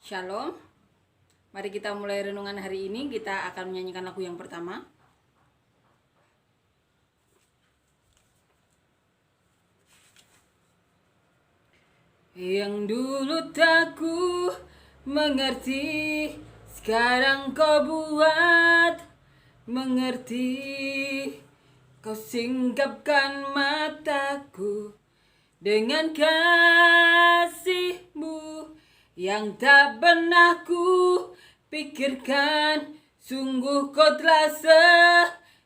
Shalom. Mari kita mulai renungan hari ini. Kita akan menyanyikan lagu yang pertama. Yang dulu tak ku mengerti, sekarang kau buat mengerti. Kau singkapkan mataku dengan kasih-Mu yang tak pernah ku pikirkan. Sungguh kau telah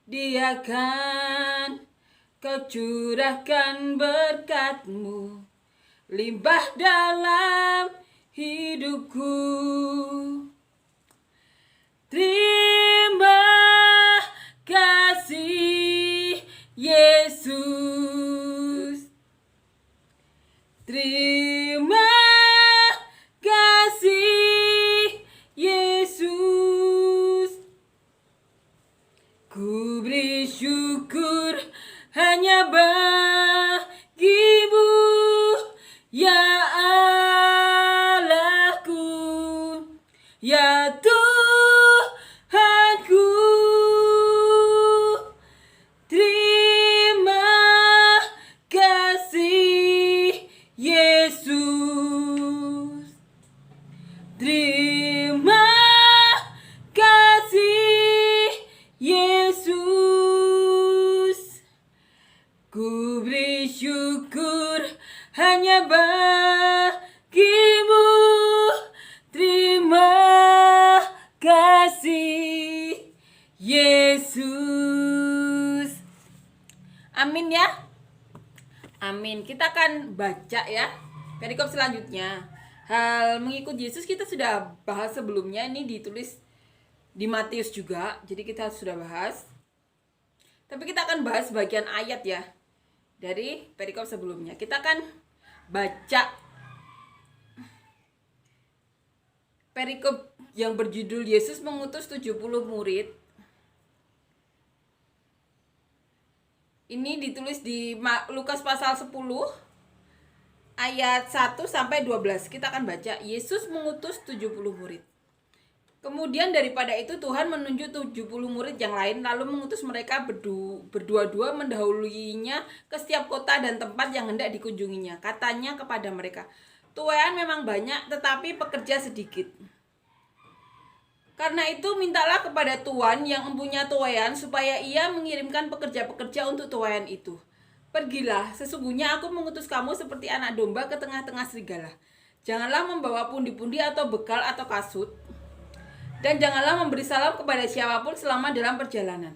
sediakan, kau curahkan berkat-Mu limpah dalam hidupku. Terima kasih Yesus. Terima kasih Yesus. Ku beri syukur hanya bagi-Mu, ya Allahku, ya Tuhanku. Terima kasih Yesus. Terima kasih Yesus. Ku beri syukur hanya bagi-Mu. Terima kasih Yesus. Amin ya. Amin. Kita akan baca ya perikop selanjutnya. Hal mengikut Yesus kita sudah bahas sebelumnya. Ini ditulis di Matius juga, jadi kita sudah bahas. Tapi kita akan bahas bagian ayat ya dari perikop sebelumnya. Kita akan baca perikop yang berjudul Yesus mengutus 70 murid. Ini ditulis di Lukas pasal 10 ayat 1 sampai 12. Kita akan baca. Yesus mengutus 70 murid. Kemudian daripada itu Tuhan menunjuk 70 murid yang lain, lalu mengutus mereka berdua-dua mendahuluinya ke setiap kota dan tempat yang hendak dikunjunginya. Katanya kepada mereka, tuaian memang banyak, tetapi pekerja sedikit. Karena itu mintalah kepada Tuhan yang mempunyai tuaian supaya ia mengirimkan pekerja-pekerja untuk tuaian itu. Pergilah, sesungguhnya aku mengutus kamu seperti anak domba ke tengah-tengah serigala. Janganlah membawa pundi-pundi atau bekal atau kasut, dan janganlah memberi salam kepada siapapun selama dalam perjalanan.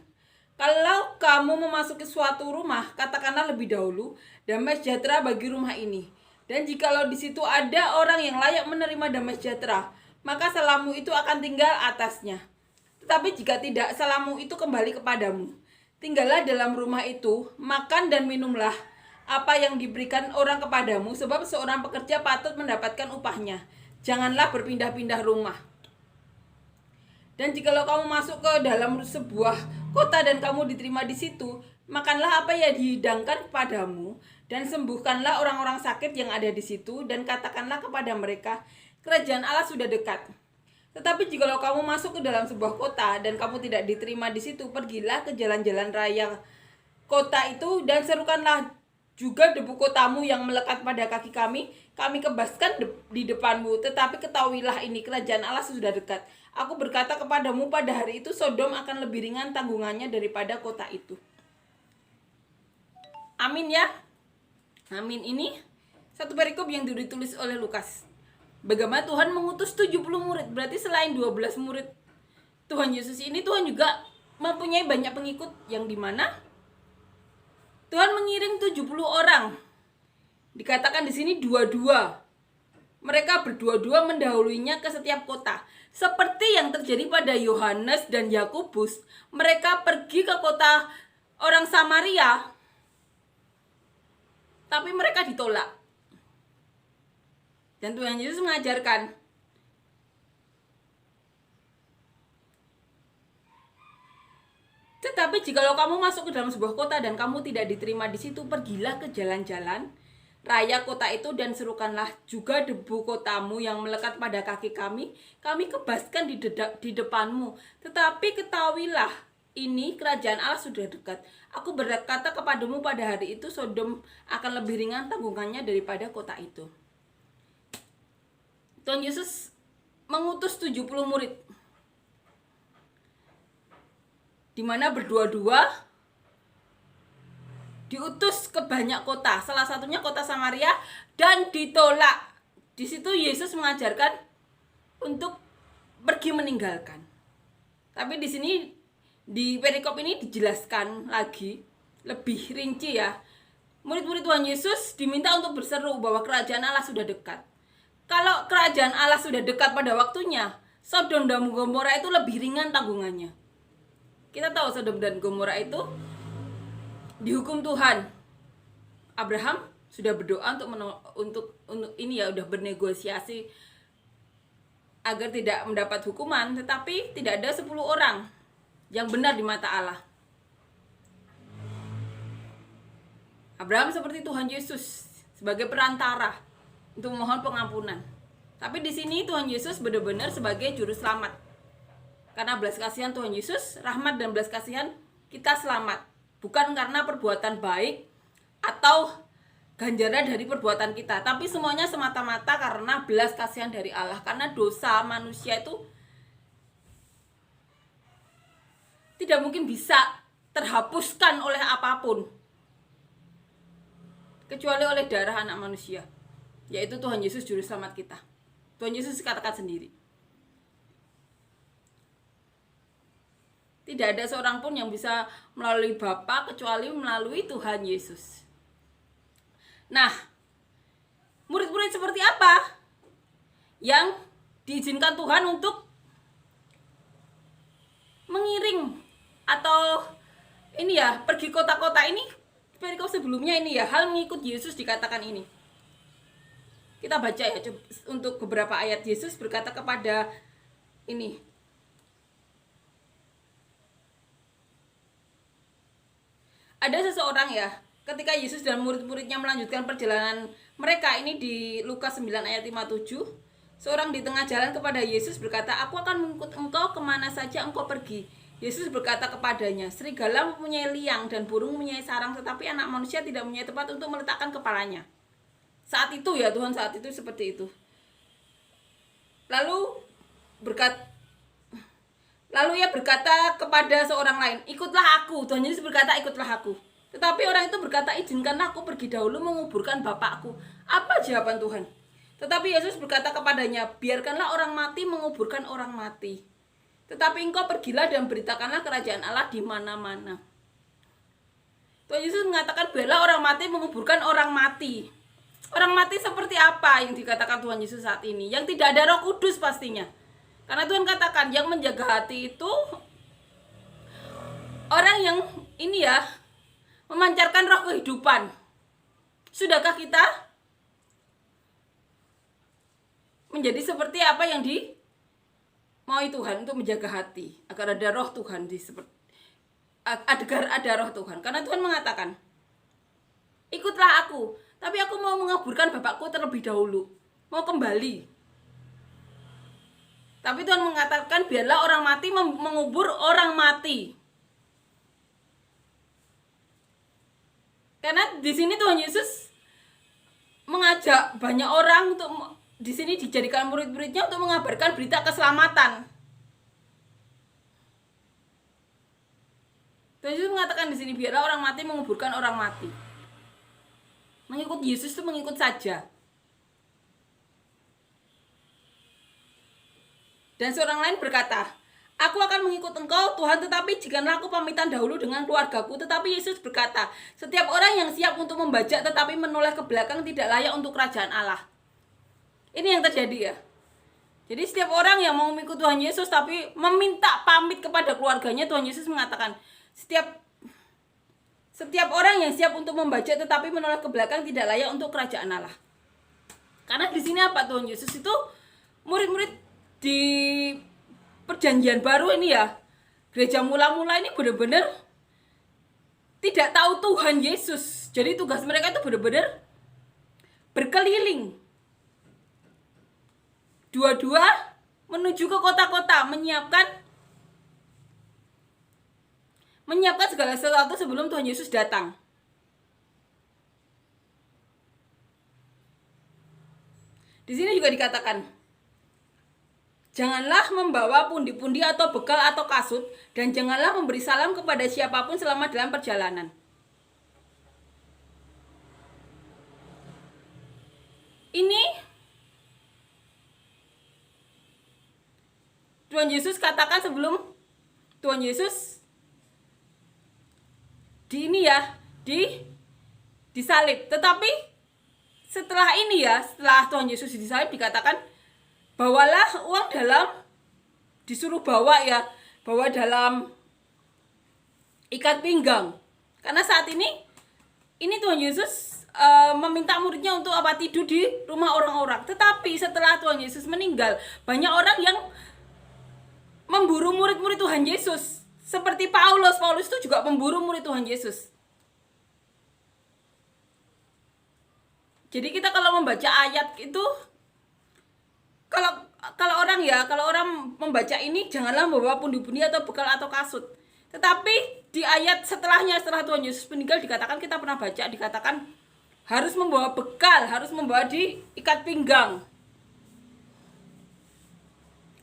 Kalau kamu memasuki suatu rumah, katakanlah lebih dahulu, damai sejahtera bagi rumah ini. Dan jikalau di situ ada orang yang layak menerima damai sejahtera, maka salammu itu akan tinggal atasnya. Tetapi jika tidak, salammu itu kembali kepadamu. Tinggallah dalam rumah itu, makan dan minumlah apa yang diberikan orang kepadamu, sebab seorang pekerja patut mendapatkan upahnya. Janganlah berpindah-pindah rumah. Dan jikalau kamu masuk ke dalam sebuah kota dan kamu diterima di situ, makanlah apa yang dihidangkan kepadamu, dan sembuhkanlah orang-orang sakit yang ada di situ, dan katakanlah kepada mereka, kerajaan Allah sudah dekat. Tetapi jikalau kamu masuk ke dalam sebuah kota dan kamu tidak diterima di situ, pergilah ke jalan-jalan raya kota itu dan serukanlah juga debu kotamu yang melekat pada kaki kami kebaskan di depanmu. Tetapi ketahuilah ini, kerajaan Allah sudah dekat. Aku berkata kepadamu, pada hari itu Sodom akan lebih ringan tanggungannya daripada kota itu. Amin ya. Amin. Ini satu perikop yang ditulis oleh Lukas. Bagaimana Tuhan mengutus 70 murid. Berarti selain 12 murid Tuhan Yesus ini, Tuhan juga mempunyai banyak pengikut, yang dimana Tuhan mengirim 70 orang. Dikatakan di sini dua-dua. Mereka berdua-dua mendahuluinya ke setiap kota. Seperti yang terjadi pada Yohanes dan Yakobus. Mereka pergi ke kota orang Samaria, tapi mereka ditolak. Dan Tuhan Yesus mengajarkan, tetapi jikalau kamu masuk ke dalam sebuah kota dan kamu tidak diterima di situ, pergilah ke jalan-jalan raya kota itu dan serukanlah juga debu kotamu yang melekat pada kaki kami kebaskan di depanmu. Tetapi ketahuilah, ini kerajaan Allah sudah dekat. Aku berkata kepadamu, pada hari itu Sodom akan lebih ringan tanggungannya daripada kota itu. Tuhan Yesus mengutus 70 murid, di mana berdua-dua diutus ke banyak kota, salah satunya kota Samaria, dan ditolak. Di situ Yesus mengajarkan untuk pergi meninggalkan. Tapi di sini di perikop ini dijelaskan lagi lebih rinci ya. Murid-murid Tuhan Yesus diminta untuk berseru bahwa kerajaan Allah sudah dekat. Kalau kerajaan Allah sudah dekat pada waktunya, Sodom dan Gomora itu lebih ringan tanggungannya. Kita tahu Sodom dan Gomora itu dihukum Tuhan. Abraham sudah berdoa untuk ini ya, udah bernegosiasi agar tidak mendapat hukuman, tetapi tidak ada 10 orang yang benar di mata Allah. Abraham seperti Tuhan Yesus sebagai perantara untuk memohon pengampunan. Tapi di sini Tuhan Yesus benar-benar sebagai juru selamat. Karena belas kasihan Tuhan Yesus, rahmat dan belas kasihan kita selamat. Bukan karena perbuatan baik atau ganjaran dari perbuatan kita, tapi semuanya semata-mata karena belas kasihan dari Allah. Karena dosa manusia itu tidak mungkin bisa terhapuskan oleh apapun, kecuali oleh darah anak manusia, yaitu Tuhan Yesus juru selamat kita. Tuhan Yesus katakan sendiri, tidak ada seorang pun yang bisa melalui Bapa kecuali melalui Tuhan Yesus. Nah, murid-murid seperti apa yang diizinkan Tuhan untuk mengiring atau ini ya, pergi kota-kota ini? Perikop sebelumnya ini ya, hal mengikut Yesus dikatakan ini. Kita baca ya, untuk beberapa ayat. Yesus berkata kepada ini, ada seseorang ya, ketika Yesus dan murid-muridnya melanjutkan perjalanan mereka, ini di Lukas 9 ayat 57, seorang di tengah jalan kepada Yesus berkata, aku akan mengikut engkau kemana saja engkau pergi. Yesus berkata kepadanya, serigala mempunyai liang dan burung mempunyai sarang, tetapi anak manusia tidak mempunyai tempat untuk meletakkan kepalanya. Saat itu ya, Tuhan saat itu seperti itu. Lalu ia berkata kepada seorang lain, ikutlah aku. Tuhan Yesus berkata, ikutlah aku. Tetapi orang itu berkata, izinkanlah aku pergi dahulu menguburkan bapakku. Apa jawaban Tuhan? Tetapi Yesus berkata kepadanya, biarkanlah orang mati menguburkan orang mati. Tetapi engkau pergilah dan beritakanlah kerajaan Allah di mana-mana. Tuhan Yesus mengatakan, biarlah orang mati menguburkan orang mati. Orang mati seperti apa yang dikatakan Tuhan Yesus saat ini? Yang tidak ada Roh Kudus pastinya. Karena Tuhan katakan yang menjaga hati itu orang yang ini ya, memancarkan roh kehidupan. Sudahkah kita menjadi seperti apa yang dimaui Tuhan untuk menjaga hati, agar ada roh Tuhan agar ada roh Tuhan? Karena Tuhan mengatakan, ikutlah aku, tapi aku mau menguburkan bapakku terlebih dahulu, mau kembali. Tapi Tuhan mengatakan, biarlah orang mati mengubur orang mati. Karena di sini Tuhan Yesus mengajak banyak orang untuk di sini dijadikan murid-muridnya untuk mengabarkan berita keselamatan. Tuhan Yesus mengatakan di sini, biarlah orang mati menguburkan orang mati. Mengikut Yesus itu mengikut saja. Dan seorang lain berkata, aku akan mengikut engkau Tuhan, tetapi jikalau aku pamitan dahulu dengan keluargaku. Tetapi Yesus berkata, setiap orang yang siap untuk membajak tetapi menoleh ke belakang tidak layak untuk kerajaan Allah. Ini yang terjadi ya. Jadi setiap orang yang mau mengikut Tuhan Yesus tapi meminta pamit kepada keluarganya, Tuhan Yesus mengatakan, setiap orang yang siap untuk membajak tetapi menoleh ke belakang tidak layak untuk kerajaan Allah. Karena di sini apa, Tuhan Yesus itu murid-murid di perjanjian baru ini ya, gereja mula-mula ini benar-benar tidak tahu Tuhan Yesus. Jadi tugas mereka itu benar-benar berkeliling. Dua-dua menuju ke kota-kota, menyiapkan segala sesuatu sebelum Tuhan Yesus datang. Di sini juga dikatakan, janganlah membawa pundi-pundi atau bekal atau kasut, dan janganlah memberi salam kepada siapapun selama dalam perjalanan. Ini Tuhan Yesus katakan sebelum Tuhan Yesus disalib. Tetapi setelah Tuhan Yesus disalib dikatakan, bawalah uang disuruh bawa dalam ikat pinggang. Karena saat ini Tuhan Yesus meminta muridnya untuk tidur di rumah orang-orang. Tetapi setelah Tuhan Yesus meninggal, banyak orang yang memburu murid-murid Tuhan Yesus. Seperti Paulus itu juga memburu murid Tuhan Yesus. Jadi kita kalau membaca ayat itu, kalau orang membaca ini, janganlah membawa pundi-pundi atau bekal atau kasut. Tetapi di ayat setelah Tuhan Yesus meninggal kita pernah baca, dikatakan harus membawa bekal, harus membawa di ikat pinggang.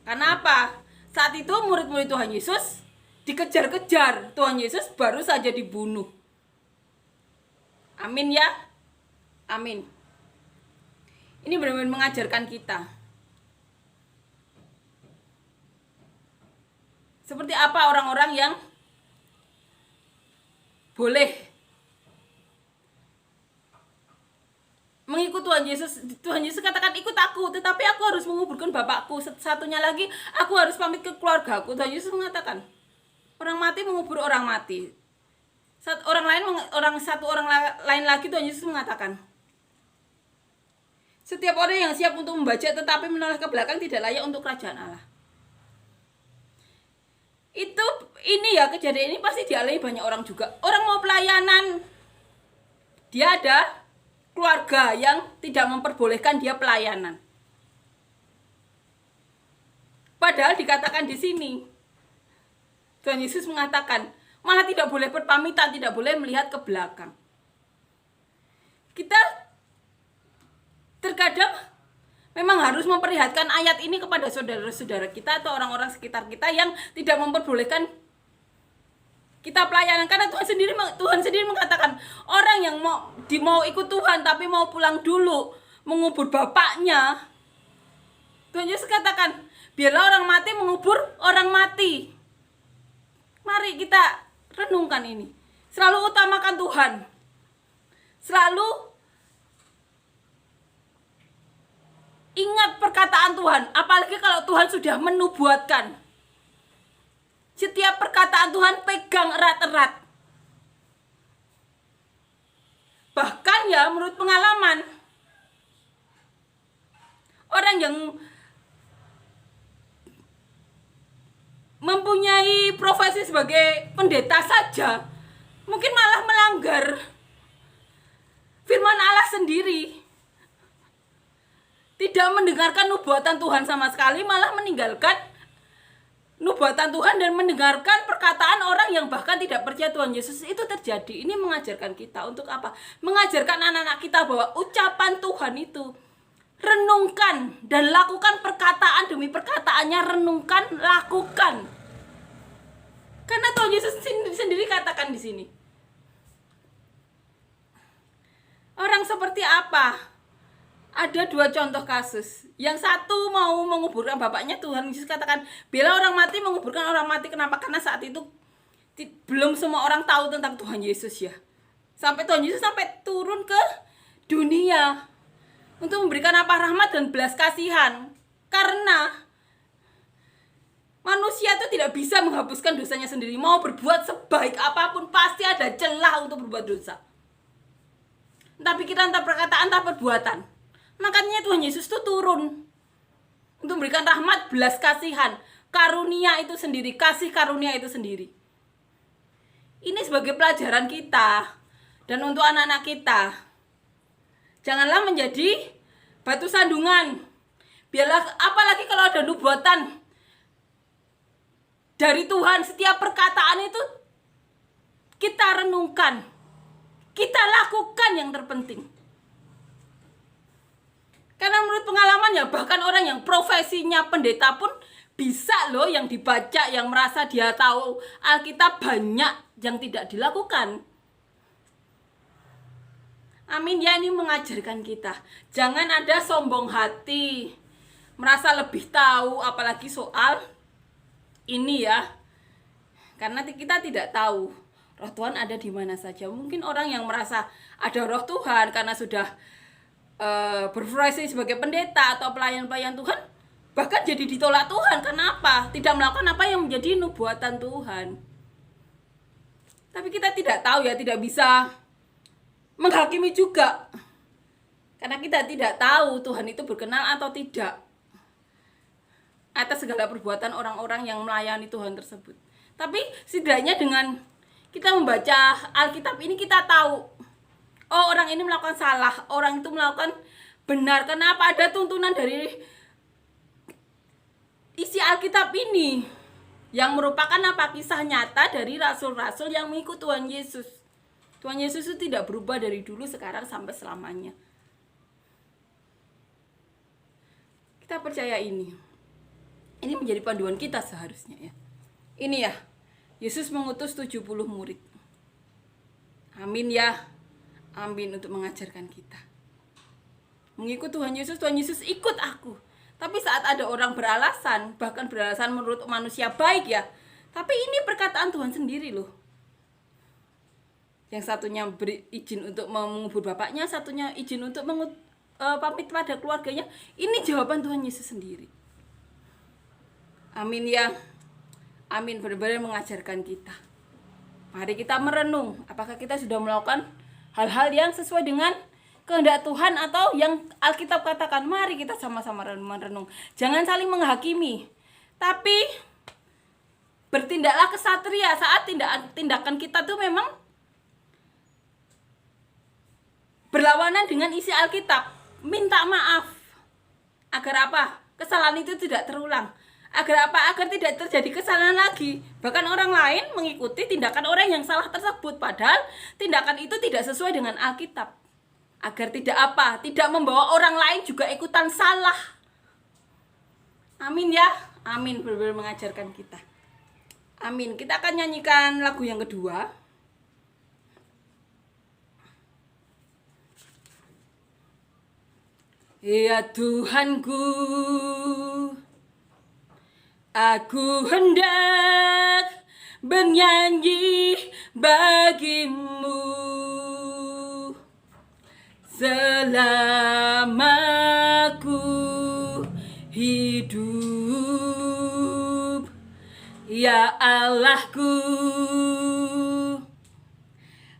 Karena apa? Saat itu murid-murid Tuhan Yesus dikejar-kejar, Tuhan Yesus baru saja dibunuh. Amin ya. Amin. Ini benar-benar mengajarkan kita. Seperti apa orang-orang yang boleh mengikut Tuhan Yesus. Tuhan Yesus katakan, ikut aku, tetapi aku harus menguburkan Bapakku. Satunya lagi, aku harus pamit ke keluargaku. Tuhan Yesus mengatakan, orang mati mengubur orang mati. Satu orang lain lagi Tuhan Yesus mengatakan, setiap orang yang siap untuk membaca tetapi menoleh ke belakang tidak layak untuk kerajaan Allah. Kejadian ini pasti dialami banyak orang juga. Orang mau pelayanan, dia ada keluarga yang tidak memperbolehkan dia pelayanan. Padahal dikatakan di sini, Tuhan Yesus mengatakan, malah tidak boleh berpamitan, tidak boleh melihat ke belakang. Kita terkadang memang harus memperlihatkan ayat ini kepada saudara-saudara kita atau orang-orang sekitar kita yang tidak memperbolehkan kita pelayanan. Karena Tuhan sendiri mengatakan, orang yang mau ikut Tuhan tapi mau pulang dulu mengubur bapaknya, Tuhan Yesus katakan, biarlah orang mati mengubur orang mati. Mari kita renungkan ini. Selalu utamakan Tuhan. Selalu ingat perkataan Tuhan. Apalagi kalau Tuhan sudah menubuatkan. Setiap perkataan Tuhan pegang erat-erat. Bahkan menurut pengalaman, orang yang mempunyai profesi sebagai pendeta saja mungkin malah melanggar firman Allah sendiri. Tidak mendengarkan nubuatan Tuhan sama sekali, malah meninggalkan nubuatan Tuhan dan mendengarkan perkataan orang yang bahkan tidak percaya Tuhan Yesus. Itu terjadi. Ini mengajarkan kita untuk apa? Mengajarkan anak-anak kita bahwa ucapan Tuhan itu renungkan dan lakukan perkataan demi perkataannya. Renungkan, lakukan. Karena Tuhan Yesus sendiri katakan di sini. Orang seperti apa? Ada dua contoh kasus. Yang satu mau menguburkan bapaknya, Tuhan Yesus katakan, bila orang mati menguburkan orang mati. Kenapa? Karena saat itu belum semua orang tahu tentang Tuhan Yesus ya. Sampai Tuhan Yesus turun ke dunia untuk memberikan rahmat dan belas kasihan. Karena manusia itu tidak bisa menghapuskan dosanya sendiri. Mau berbuat sebaik apapun pasti ada celah untuk berbuat dosa. Entah pikiran, entah perkataan, entah perbuatan. Makanya Tuhan Yesus itu turun untuk memberikan rahmat, belas kasihan, karunia itu sendiri, kasih karunia itu sendiri. Ini sebagai pelajaran kita dan untuk anak-anak kita. Janganlah menjadi batu sandungan. Biarlah, apalagi kalau ada nubuatan dari Tuhan, setiap perkataan itu kita renungkan, kita lakukan yang terpenting. Karena menurut pengalaman ya, bahkan orang yang profesinya pendeta pun bisa loh yang dibaca, yang merasa dia tahu Alkitab, banyak yang tidak dilakukan. Amin ya, ini mengajarkan kita. Jangan ada sombong hati, merasa lebih tahu, apalagi soal ini ya. Karena kita tidak tahu roh Tuhan ada di mana saja. Mungkin orang yang merasa ada roh Tuhan karena sudah berprofesi sebagai pendeta atau pelayan-pelayan Tuhan, bahkan jadi ditolak Tuhan. Kenapa? Tidak melakukan apa yang menjadi nubuatan Tuhan. Tapi kita tidak tahu ya, tidak bisa menghakimi juga. Karena kita tidak tahu Tuhan itu berkenan atau tidak atas segala perbuatan orang-orang yang melayani Tuhan tersebut. Tapi setidaknya dengan kita membaca Alkitab ini, kita tahu, oh orang ini melakukan salah, orang itu melakukan benar. Kenapa? Ada tuntunan dari isi Alkitab ini yang merupakan apa? Kisah nyata dari rasul-rasul yang mengikut Tuhan Yesus. Tuhan Yesus itu tidak berubah dari dulu, sekarang, sampai selamanya. Kita percaya ini. Ini menjadi panduan kita seharusnya ya. Ini ya, Yesus mengutus 70 murid. Amin ya. Amin, untuk mengajarkan kita. Mengikut Tuhan Yesus ikut aku. Tapi saat ada orang beralasan, bahkan beralasan menurut manusia baik ya, tapi ini perkataan Tuhan sendiri loh. Yang satunya berizin untuk mengubur bapaknya, satunya izin untuk pamit pada keluarganya. Ini jawaban Tuhan Yesus sendiri. Amin ya. Amin, benar-benar mengajarkan kita. Mari kita merenung, apakah kita sudah melakukan hal-hal yang sesuai dengan kehendak Tuhan atau yang Alkitab katakan. Mari kita sama-sama merenung. Jangan saling menghakimi, tapi bertindaklah kesatria saat tindakan kita tuh memang berlawanan dengan isi Alkitab. Minta maaf. Agar apa? Kesalahan itu tidak terulang. Agar apa? Agar tidak terjadi kesalahan lagi. Bahkan orang lain mengikuti tindakan orang yang salah tersebut, padahal tindakan itu tidak sesuai dengan Alkitab. Agar tidak apa? Tidak membawa orang lain juga ikutan salah. Amin ya. Amin, benar-benar mengajarkan kita. Amin. Kita akan nyanyikan lagu yang kedua. Ya Tuhanku, aku hendak bernyanyi bagimu selama ku hidup. Ya Allahku,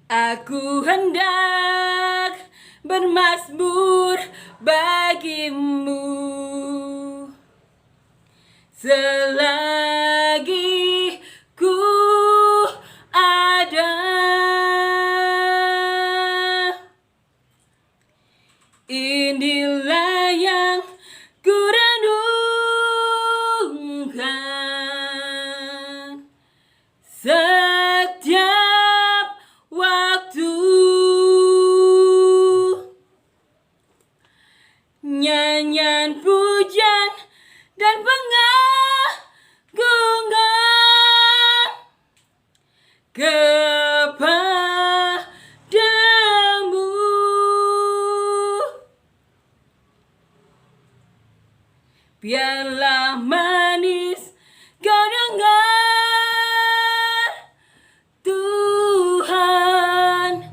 aku hendak bermazmur bagimu selagi ku ada. Inilah yang ku renungkan setiap waktu. Nyanyian pujian dan pengagungan kepadamu. Biarlah manis kau dengar, Tuhan.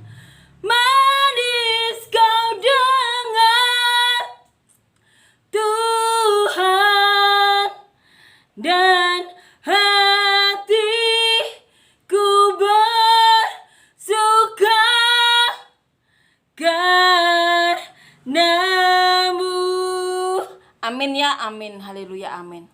Manis kau dengar, Tuhan. Dan hatiku bersuka karenamu. Amin ya, amin. Haleluya, amin.